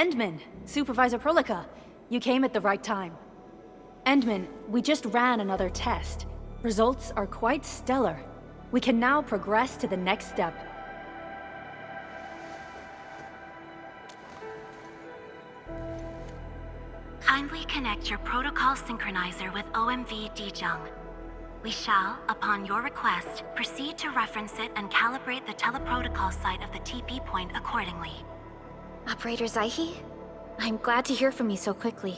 Endman, Supervisor Prolica, you came at the right time. Endman, we just ran another test. Results are quite stellar. We can now progress to the next step. Kindly connect your protocol synchronizer with OMV Dijong. We shall, upon your request, proceed to reference it and calibrate the teleprotocol site of the TP point accordingly. Operator Zaihi? I'm glad to hear from you so quickly.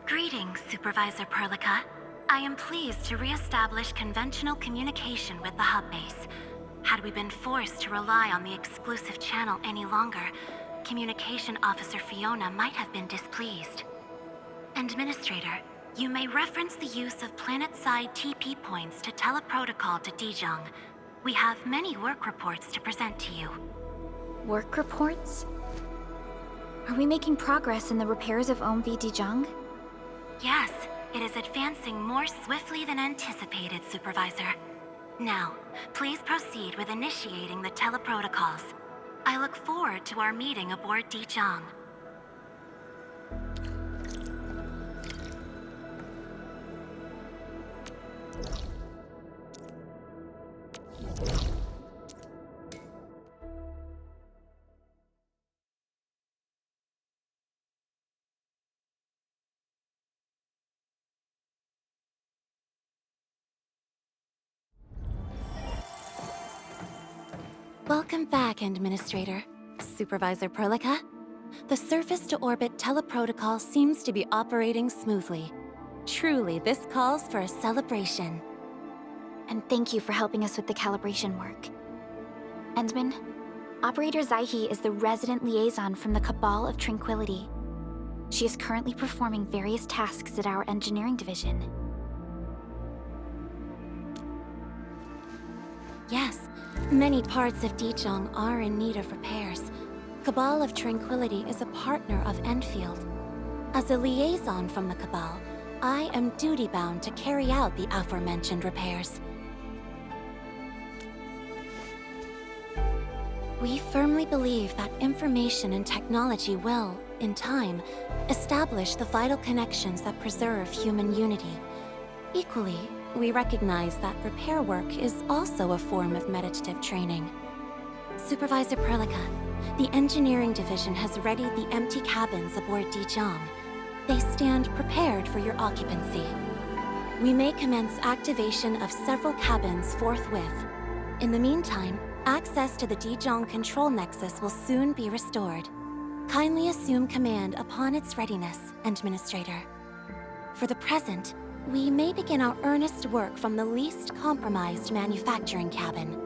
Greetings, Supervisor Perlica. I am pleased to re-establish conventional communication with the hub base. Had we been forced to rely on the exclusive channel any longer, Communication Officer Fiona might have been displeased. Administrator, you may reference the use of planet-side TP points to teleprotocol to Dijong. We have many work reports to present to you. Work reports? Are we making progress in the repairs of OMV Dijong? Yes, it is advancing more swiftly than anticipated, Supervisor. Now, please proceed with initiating the teleprotocols. I look forward to our meeting aboard Dijong. Welcome back, Administrator. Supervisor Perlica. The surface-to-orbit teleprotocol seems to be operating smoothly. Truly, this calls for a celebration. And thank you for helping us with the calibration work. Endman, Operator Zaihi is the resident liaison from the Cabal of Tranquility. She is currently performing various tasks at our engineering division. Yes, many parts of Dijong are in need of repairs. Cabal of Tranquility is a partner of Endfield. As a liaison from the Cabal, I am duty-bound to carry out the aforementioned repairs. We firmly believe that information and technology will, in time, establish the vital connections that preserve human unity. Equally, we recognize that repair work is also a form of meditative training. Supervisor Perlica, the engineering division has readied the empty cabins aboard Dijong. They stand prepared for your occupancy. We may commence activation of several cabins forthwith. In the meantime, access to the Dijong control nexus will soon be restored. Kindly assume command upon its readiness, Administrator. For the present, we may begin our earnest work from the least compromised manufacturing cabin.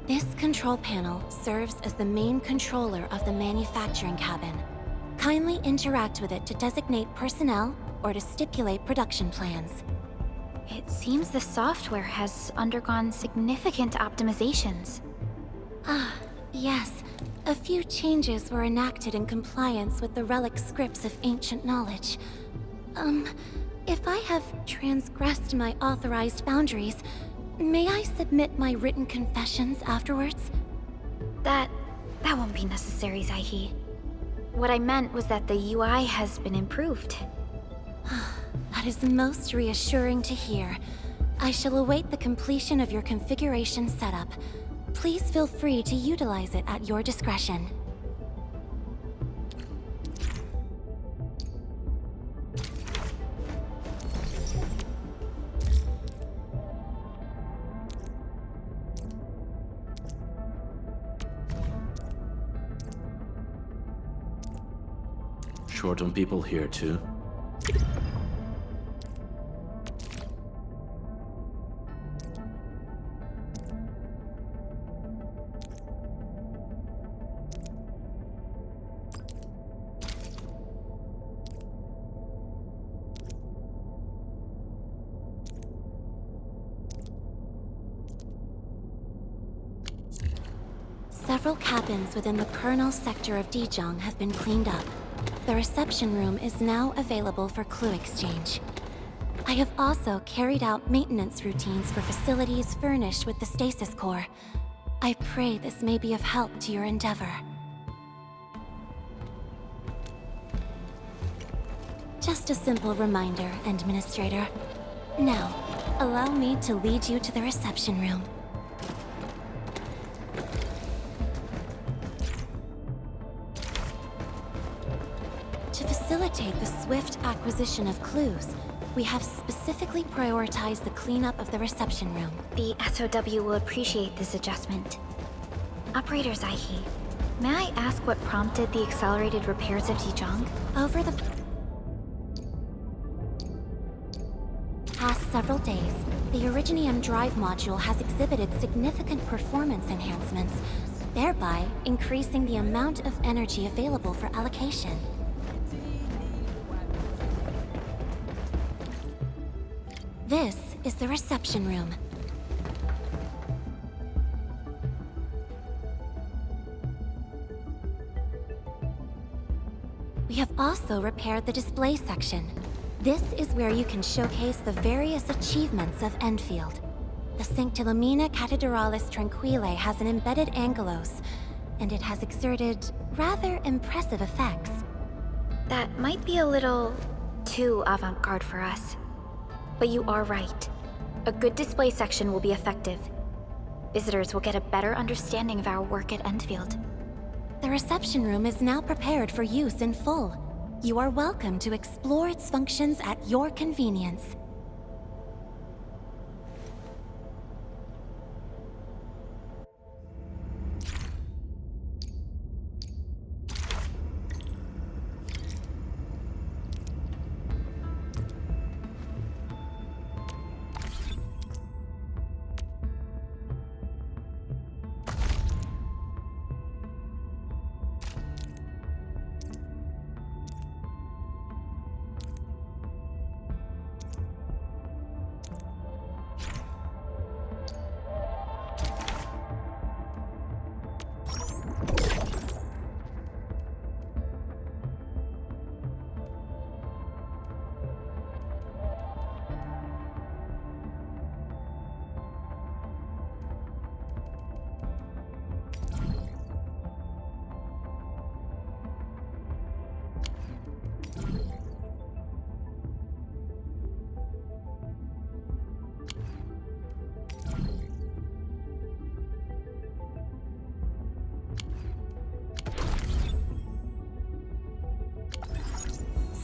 This control panel serves as the main controller of the manufacturing cabin. Kindly interact with it to designate personnel or to stipulate production plans. It seems the software has undergone significant optimizations. Ah, yes. A few changes were enacted in compliance with the relic scripts of ancient knowledge. If I have transgressed my authorized boundaries, may I submit my written confessions afterwards? That won't be necessary, Zaihi. What I meant was that the UI has been improved. That is most reassuring to hear. I shall await the completion of your configuration setup. Please feel free to utilize it at your discretion. Short on people here, too. Several cabins within the kernel sector of Dijong have been cleaned up. The reception room is now available for clue exchange. I have also carried out maintenance routines for facilities furnished with the stasis core. I pray this may be of help to your endeavor. Just a simple reminder, Administrator. Now, allow me to lead you to the reception room. To facilitate the swift acquisition of clues, we have specifically prioritized the cleanup of the reception room. The SOW will appreciate this adjustment. Operator Zaihi, may I ask what prompted the accelerated repairs of Dijong? Over the past several days, the Originium drive module has exhibited significant performance enhancements, thereby increasing the amount of energy available for allocation. This is the reception room. We have also repaired the display section. This is where you can showcase the various achievements of Endfield. The Sanctilumina Cathedralis Tranquille has an embedded angelos, and it has exerted rather impressive effects. That might be a little too avant-garde for us. But you are right. A good display section will be effective. Visitors will get a better understanding of our work at Endfield. The reception room is now prepared for use in full. You are welcome to explore its functions at your convenience.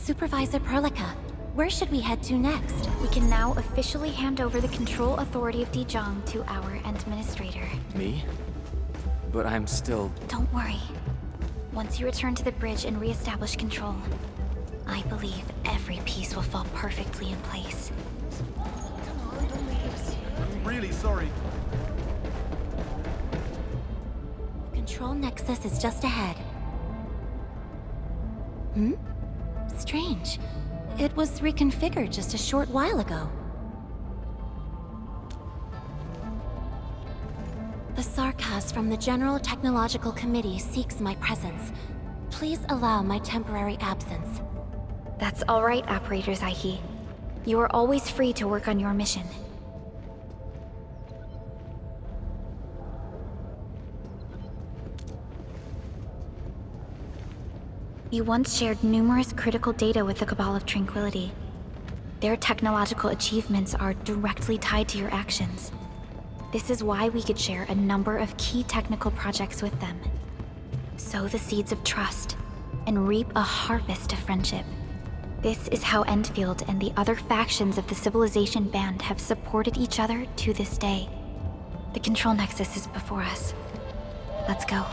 Supervisor Perlica, where should we head to next? We can now officially hand over the control authority of Dijong to our administrator. Me? But I'm still... Don't worry. Once you return to the bridge and re-establish control, I believe every piece will fall perfectly in place. I'm really sorry. The control nexus is just ahead. Strange. It was reconfigured just a short while ago. The Sarkaz from the General Technological Committee seeks my presence. Please allow my temporary absence. That's all right, Operator Zaihi. You are always free to work on your mission. You once shared numerous critical data with the Cabal of Tranquility. Their technological achievements are directly tied to your actions. This is why we could share a number of key technical projects with them. Sow the seeds of trust, and reap a harvest of friendship. This is how Endfield and the other factions of the Civilization Band have supported each other to this day. The control nexus is before us. Let's go.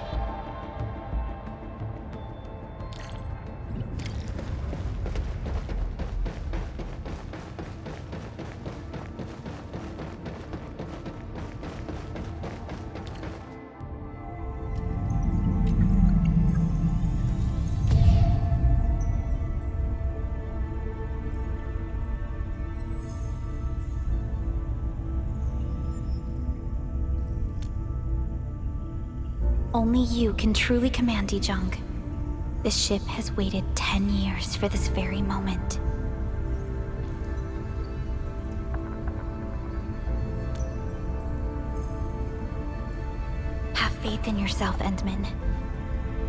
only you can truly command Dijong. This ship has waited 10 years for this very moment. Have faith in yourself, Endman.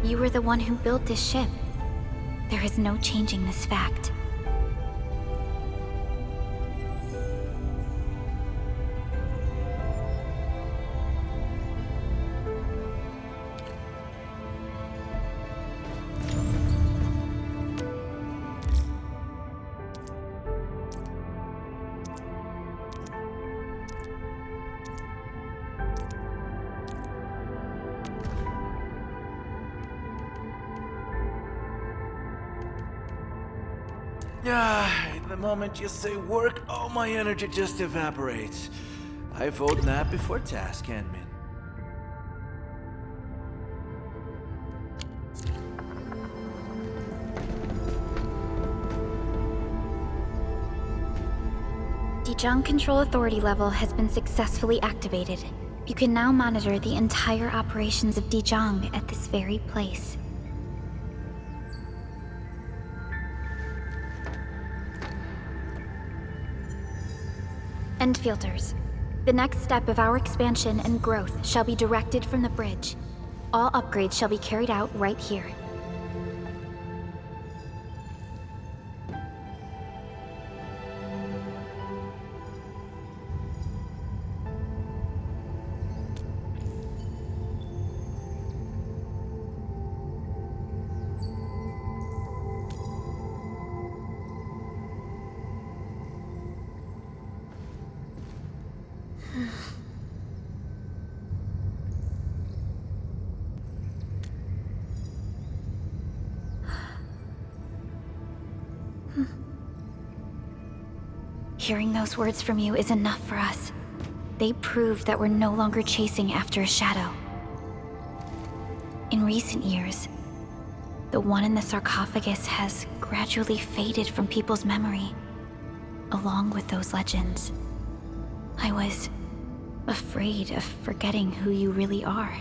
You were the one who built this ship. There is no changing this fact. The moment you say work, all my energy just evaporates. I vote nap before task, Endman. Dijong Control Authority level has been successfully activated. You can now monitor the entire operations of Dijong at this very place. Endfielders, the next step of our expansion and growth shall be directed from the bridge. All upgrades shall be carried out right here. Hearing those words from you is enough for us. They prove that we're no longer chasing after a shadow. In recent years, the one in the sarcophagus has gradually faded from people's memory, along with those legends. I was afraid of forgetting who you really are.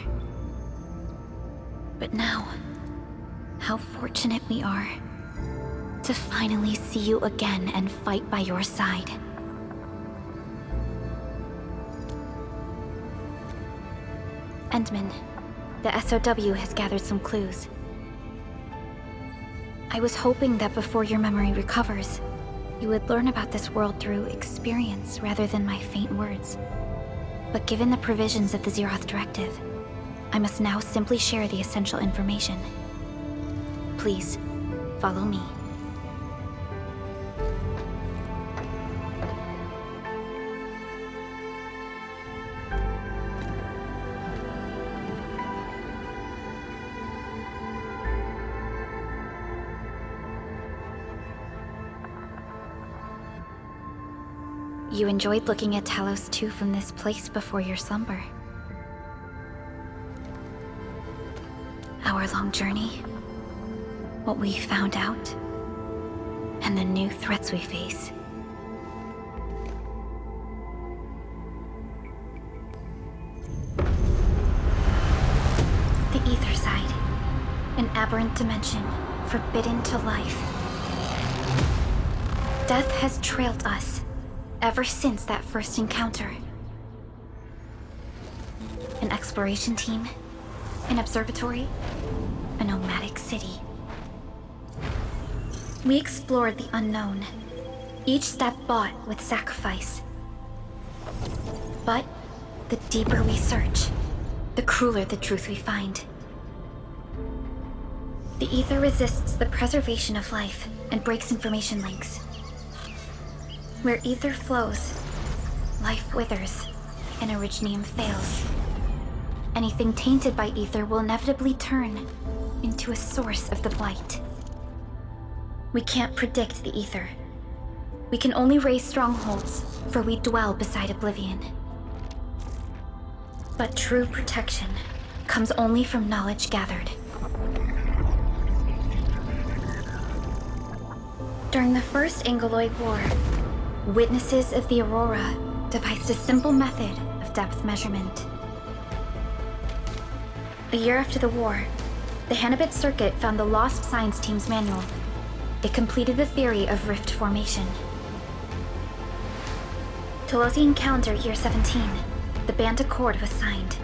But now, how fortunate we are to finally see you again and fight by your side. Endman, the SOW has gathered some clues. I was hoping that before your memory recovers, you would learn about this world through experience rather than my faint words. But given the provisions of the Zeroth Directive, I must now simply share the essential information. Please, follow me. You enjoyed looking at Talos 2 from this place before your slumber. Our long journey, what we found out, and the new threats we face. The Ether Side, an aberrant dimension forbidden to life. Death has trailed us ever since that first encounter. An exploration team, an observatory, a nomadic city. We explored the unknown, each step bought with sacrifice. But the deeper we search, the crueler the truth we find. The Ether resists the preservation of life and breaks information links. Where Ether flows, life withers, and Originium fails. Anything tainted by Ether will inevitably turn into a source of the Blight. We can't predict the Ether. We can only raise strongholds, for we dwell beside Oblivion. But true protection comes only from knowledge gathered. During the First Angoloid War, witnesses of the Aurora devised a simple method of depth measurement. A year after the war, the Hannibit Circuit found the lost science team's manual. It completed the theory of rift formation. Telosian calendar year 17, the Band Accord was signed.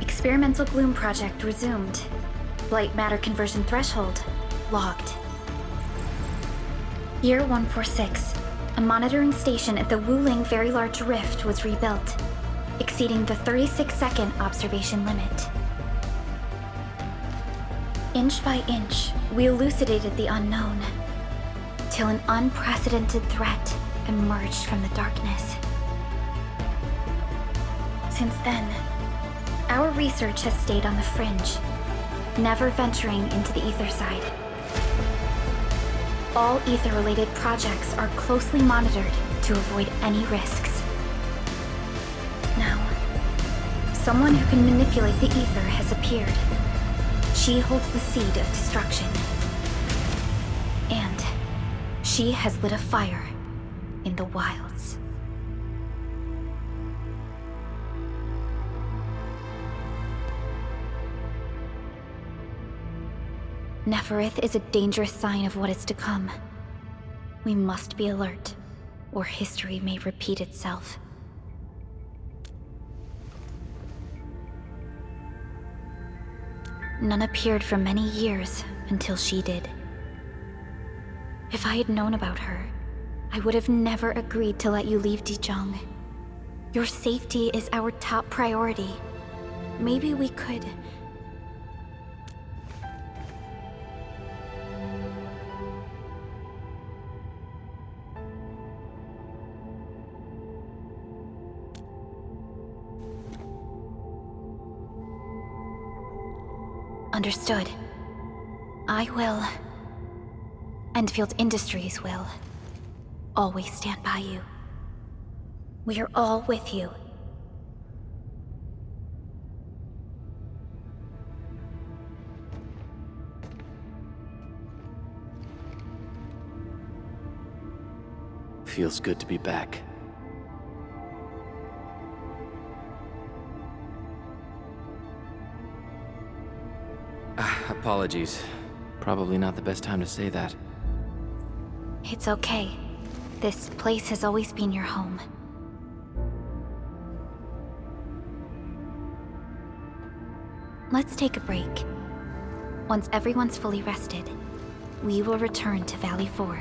Experimental Gloom project resumed. Blight matter conversion threshold logged. Year 146, a monitoring station at the Wuling Very Large Rift was rebuilt, exceeding the 36-second observation limit. Inch by inch, we elucidated the unknown, till an unprecedented threat emerged from the darkness. Since then, our research has stayed on the fringe, never venturing into the ether side. All ether-related projects are closely monitored to avoid any risks. Now, someone who can manipulate the ether has appeared. She holds the seed of destruction. And she has lit a fire in the wilds. Neferith is a dangerous sign of what is to come. We must be alert, or history may repeat itself. None appeared for many years until she did. If I had known about her, I would have never agreed to let you leave Dijon. Your safety is our top priority. Maybe we could... Understood. I will. Endfield Industries will. Always stand by you. We are all with you. Feels good to be back. Apologies. Probably not the best time to say that. It's okay. This place has always been your home. Let's take a break. Once everyone's fully rested, we will return to Valley 4.